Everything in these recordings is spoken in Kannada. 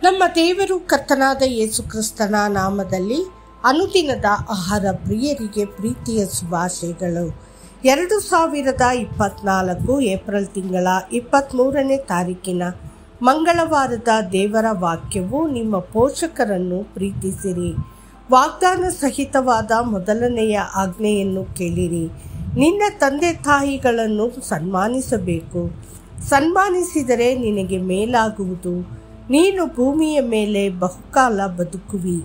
ನಮ್ಮ ದೇವರು ಕರ್ತನಾದ ಯೇಸು ಕ್ರಿಸ್ತನ ನಾಮದಲ್ಲಿ ಅನುದಿನದ ಆಹಾರ ಪ್ರಿಯರಿಗೆ ಪ್ರೀತಿಯ ಶುಭಾಶಯಗಳು. 2024 ಏಪ್ರಿಲ್ ತಿಂಗಳ 23ನೇ ತಾರೀಕಿನ ಮಂಗಳವಾರದ ದೇವರ ವಾಕ್ಯವು, ನಿಮ್ಮ ಪೋಷಕರನ್ನು ಪ್ರೀತಿಸಿರಿ. ವಾಗ್ದಾನ ಸಹಿತವಾದ ಮೊದಲನೆಯ ಆಜ್ಞೆಯನ್ನು ಕೇಳಿರಿ. ನಿನ್ನ ತಂದೆ ತಾಯಿಗಳನ್ನು ಸನ್ಮಾನಿಸಬೇಕು. ಸನ್ಮಾನಿಸಿದರೆ ನಿನಗೆ ಮೇಲಾಗುವುದು. ನೀನು ಭೂಮಿಯ ಮೇಲೆ ಬಹುಕಾಲ ಬದುಕುವಿ.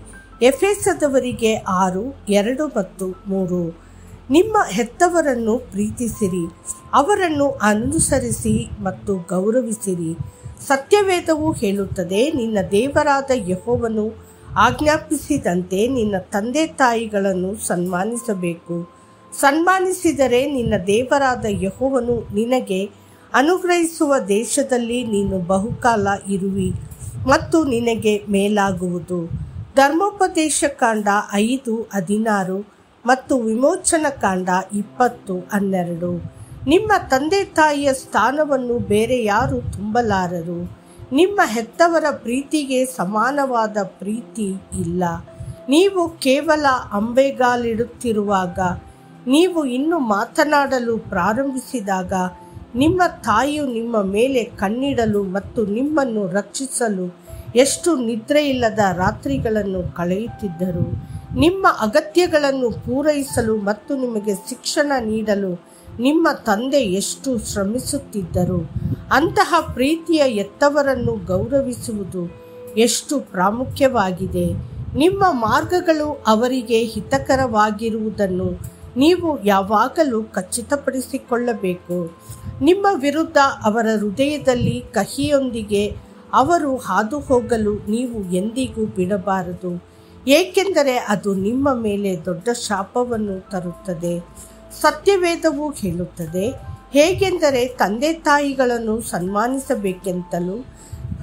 ಎಫೆಸದವರಿಗೆ 6:2 ಮತ್ತು 3. ನಿಮ್ಮ ಹೆತ್ತವರನ್ನು ಪ್ರೀತಿಸಿರಿ, ಅವರನ್ನು ಅನುಸರಿಸಿ ಮತ್ತು ಗೌರವಿಸಿರಿ. ಸತ್ಯವೇದವು ಹೇಳುತ್ತದೆ, ನಿನ್ನ ದೇವರಾದ ಯೆಹೋವನು ಆಜ್ಞಾಪಿಸಿದಂತೆ ನಿನ್ನ ತಂದೆ ತಾಯಿಗಳನ್ನು ಸನ್ಮಾನಿಸಬೇಕು. ಸನ್ಮಾನಿಸಿದರೆ ನಿನ್ನ ದೇವರಾದ ಯೆಹೋವನು ನಿನಗೆ ಅನುಗ್ರಹಿಸುವ ದೇಶದಲ್ಲಿ ನೀನು ಬಹುಕಾಲ ಇರುವಿ ಮತ್ತು ನಿನಗೆ ಮೇಲಾಗುವುದು. ಧರ್ಮೋಪದೇಶ ಕಾಂಡ 5:16 ಮತ್ತು ವಿಮೋಚನ ಕಾಂಡ 20:12. ನಿಮ್ಮ ತಂದೆ ತಾಯಿಯ ಸ್ಥಾನವನ್ನು ಬೇರೆ ಯಾರು ತುಂಬಲಾರರು. ನಿಮ್ಮ ಹೆತ್ತವರ ಪ್ರೀತಿಗೆ ಸಮಾನವಾದ ಪ್ರೀತಿ ಇಲ್ಲ. ನೀವು ಕೇವಲ ಅಂಬೆಗಾಲಿಡುತ್ತಿರುವಾಗ, ನೀವು ಇನ್ನೂ ಮಾತನಾಡಲು ಪ್ರಾರಂಭಿಸಿದಾಗ ನಿಮ್ಮ ತಾಯಿಯು ನಿಮ್ಮ ಮೇಲೆ ಕಣ್ಣಿಡಲು ಮತ್ತು ನಿಮ್ಮನ್ನು ರಕ್ಷಿಸಲು ಎಷ್ಟು ನಿದ್ರೆಯಿಲ್ಲದ ರಾತ್ರಿಗಳನ್ನು ಕಳೆಯುತ್ತಿದ್ದರು. ನಿಮ್ಮ ಅಗತ್ಯಗಳನ್ನು ಪೂರೈಸಲು ಮತ್ತು ನಿಮಗೆ ಶಿಕ್ಷಣ ನೀಡಲು ನಿಮ್ಮ ತಂದೆ ಎಷ್ಟು ಶ್ರಮಿಸುತ್ತಿದ್ದರು. ಅಂತಹ ಪ್ರೀತಿಯ ಹೆತ್ತವರನ್ನು ಗೌರವಿಸುವುದು ಎಷ್ಟು ಪ್ರಾಮುಖ್ಯವಾಗಿದೆ. ನಿಮ್ಮ ಮಾರ್ಗಗಳು ಅವರಿಗೆ ಹಿತಕರವಾಗಿರುವುದನ್ನು ನೀವು ಯಾವಾಗಲೂ ಖಚಿತಪಡಿಸಿಕೊಳ್ಳಬೇಕು. ನಿಮ್ಮ ವಿರುದ್ಧ ಅವರ ಹೃದಯದಲ್ಲಿ ಕಹಿಯೊಂದಿಗೆ ಅವರು ಹಾದು ಹೋಗಲು ನೀವು ಎಂದಿಗೂ ಬಿಡಬಾರದು, ಏಕೆಂದರೆ ಅದು ನಿಮ್ಮ ಮೇಲೆ ದೊಡ್ಡ ಶಾಪವನ್ನು ತರುತ್ತದೆ. ಸತ್ಯವೇದವು ಹೇಳುತ್ತದೆ, ಹೇಗೆಂದರೆ ತಂದೆ ತಾಯಿಗಳನ್ನು ಸನ್ಮಾನಿಸಬೇಕೆಂತಲೂ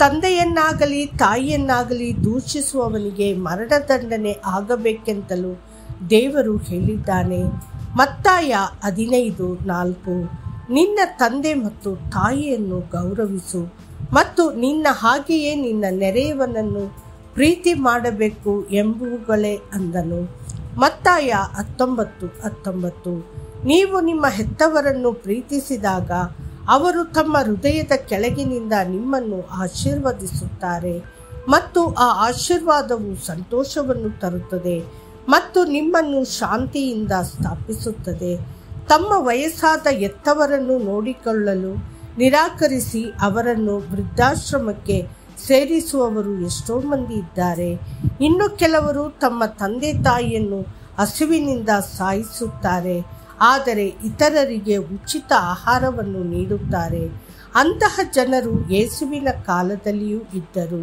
ತಂದೆಯನ್ನಾಗಲಿ ತಾಯಿಯನ್ನಾಗಲಿ ದೂಷಿಸುವವನಿಗೆ ಮರಣದಂಡನೆ ಆಗಬೇಕೆಂತಲೂ ದೇವರು ಹೇಳಿದ್ದಾನೆ. ಮತ್ತಾಯ 15:4. ನಿನ್ನ ತಂದೆ ಮತ್ತು ತಾಯಿಯನ್ನು ಗೌರವಿಸು ಮತ್ತು ನಿನ್ನ ಹಾಗೆಯೇ ನಿನ್ನ ನೆರೆಯವನನ್ನು ಪ್ರೀತಿ ಮಾಡಬೇಕು ಎಂಬುವುಗಳೇ ಅಂದನು. ಮತ್ತಾಯ 19:19. ನೀವು ನಿಮ್ಮ ಹೆತ್ತವರನ್ನು ಪ್ರೀತಿಸಿದಾಗ ಅವರು ತಮ್ಮ ಹೃದಯದ ಕೆಳಗಿನಿಂದ ನಿಮ್ಮನ್ನು ಆಶೀರ್ವದಿಸುತ್ತಾರೆ ಮತ್ತು ಆ ಆಶೀರ್ವಾದವು ಸಂತೋಷವನ್ನು ತರುತ್ತದೆ ಮತ್ತು ನಿಮ್ಮನ್ನು ಶಾಂತಿಯಿಂದ ಸ್ಥಾಪಿಸುತ್ತದೆ. ತಮ್ಮ ವಯಸ್ಸಾದ ಹೆತ್ತವರನ್ನು ನೋಡಿಕೊಳ್ಳಲು ನಿರಾಕರಿಸಿ ಅವರನ್ನು ವೃದ್ಧಾಶ್ರಮಕ್ಕೆ ಸೇರಿಸುವವರು ಎಷ್ಟೋ ಮಂದಿ ಇದ್ದಾರೆ. ಇನ್ನು ಕೆಲವರು ತಮ್ಮ ತಂದೆ ತಾಯಿಯನ್ನು ಹಸಿವಿನಿಂದ ಸಾಯಿಸುತ್ತಾರೆ, ಆದರೆ ಇತರರಿಗೆ ಉಚಿತ ಆಹಾರವನ್ನು ನೀಡುತ್ತಾರೆ. ಅಂತಹ ಜನರು ಯೇಸುವಿನ ಕಾಲದಲ್ಲಿಯೂ ಇದ್ದರು.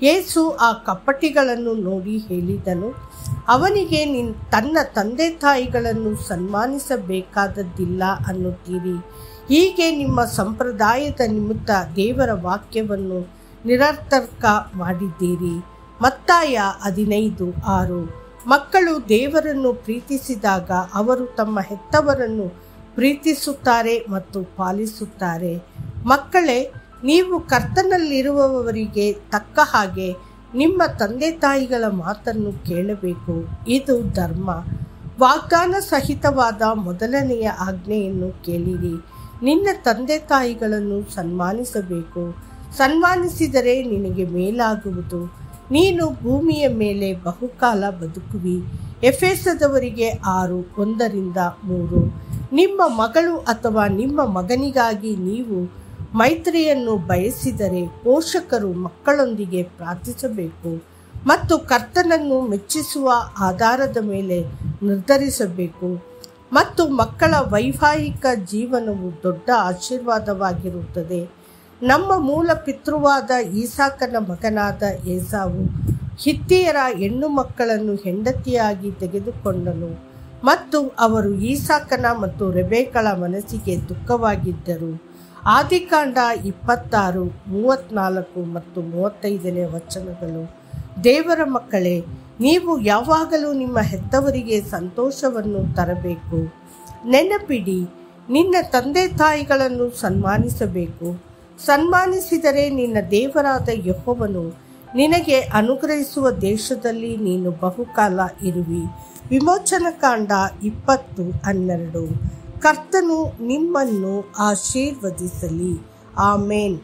ಯೇಸು ಆ ಕಪಟಿಗಳನ್ನು ನೋಡಿ ಹೇಳಿದನು, ಅವನಿಗೆ ತನ್ನ ತಂದೆ ತಾಯಿಗಳನ್ನು ಸನ್ಮಾನಿಸಬೇಕಾದದ್ದಿಲ್ಲ ಅನ್ನುತ್ತೀರಿ. ಹೀಗೆ ನಿಮ್ಮ ಸಂಪ್ರದಾಯದ ನಿಮಿತ್ತ ದೇವರ ವಾಕ್ಯವನ್ನು ನಿರರ್ಥಕ ಮಾಡಿದ್ದೀರಿ. ಮತ್ತಾಯ 15:6. ಮಕ್ಕಳು ದೇವರನ್ನು ಪ್ರೀತಿಸಿದಾಗ ಅವರು ತಮ್ಮ ಹೆತ್ತವರನ್ನು ಪ್ರೀತಿಸುತ್ತಾರೆ ಮತ್ತು ಪಾಲಿಸುತ್ತಾರೆ. ಮಕ್ಕಳೇ, ನೀವು ಕರ್ತನಲ್ಲಿರುವವರಿಗೆ ತಕ್ಕ ಹಾಗೆ ನಿಮ್ಮ ತಂದೆ ತಾಯಿಗಳ ಮಾತನ್ನು ಕೇಳಬೇಕು. ಇದು ಧರ್ಮ. ವಾಗ್ದಾನ ಸಹಿತವಾದ ಮೊದಲನೆಯ ಆಜ್ಞೆಯನ್ನು ಕೇಳಿರಿ. ನಿನ್ನ ತಂದೆ ತಾಯಿಗಳನ್ನು ಸನ್ಮಾನಿಸಬೇಕು. ಸನ್ಮಾನಿಸಿದರೆ ನಿನಗೆ ಮೇಲಾಗುವುದು. ನೀನು ಭೂಮಿಯ ಮೇಲೆ ಬಹುಕಾಲ ಬದುಕುವಿ. ಎಫೆಸದವರಿಗೆ 6:1-3. ನಿಮ್ಮ ಮಗಳು ಅಥವಾ ನಿಮ್ಮ ಮಗನಿಗಾಗಿ ನೀವು ಮೈತ್ರಿಯನ್ನು ಬಯಸಿದರೆ ಪೋಷಕರು ಮಕ್ಕಳೊಂದಿಗೆ ಪ್ರಾರ್ಥಿಸಬೇಕು ಮತ್ತು ಕರ್ತನನ್ನು ಮೆಚ್ಚಿಸುವ ಆಧಾರದ ಮೇಲೆ ನಿರ್ಧರಿಸಬೇಕು. ಮತ್ತು ಮಕ್ಕಳ ವೈವಾಹಿಕ ಜೀವನವು ದೊಡ್ಡ ಆಶೀರ್ವಾದವಾಗಿರುತ್ತದೆ. ನಮ್ಮ ಮೂಲ ಪಿತೃವಾದ ಈಸಾಕನ ಮಗನಾದ ಏಸಾವು ಹಿತ್ತಿಯರ ಹೆಣ್ಣು ಮಕ್ಕಳನ್ನು ಹೆಂಡತಿಯಾಗಿ ತೆಗೆದುಕೊಂಡನು ಮತ್ತು ಅವರು ಈಸಾಕನ ಮತ್ತು ರೆಬೆಕ್ಕಳ ಮನಸ್ಸಿಗೆ ದುಃಖವಾಗಿದ್ದರು. ಆದಿಕಾಂಡ 26:34 ಮತ್ತು 35. ದೇವರ ಮಕ್ಕಳೇ, ನೀವು ಯಾವಾಗಲೂ ನಿಮ್ಮ ಹೆತ್ತವರಿಗೆ ಸಂತೋಷವನ್ನು ತರಬೇಕು. ನೆನಪಿಡಿ, ನಿನ್ನ ತಂದೆ ತಾಯಿಗಳನ್ನು ಸನ್ಮಾನಿಸಬೇಕು. ಸನ್ಮಾನಿಸಿದರೆ ನಿನ್ನ ದೇವರಾದ ಯೆಹೋವನು ನಿನಗೆ ಅನುಗ್ರಹಿಸುವ ದೇಶದಲ್ಲಿ ನೀನು ಬಹುಕಾಲ ಇರುವಿ. ವಿಮೋಚನಕಾಂಡ 20:12. ಕರ್ತನು ನಿಮ್ಮನ್ನು ಆಶೀರ್ವದಿಸಲಿ. ಆಮೇನ್.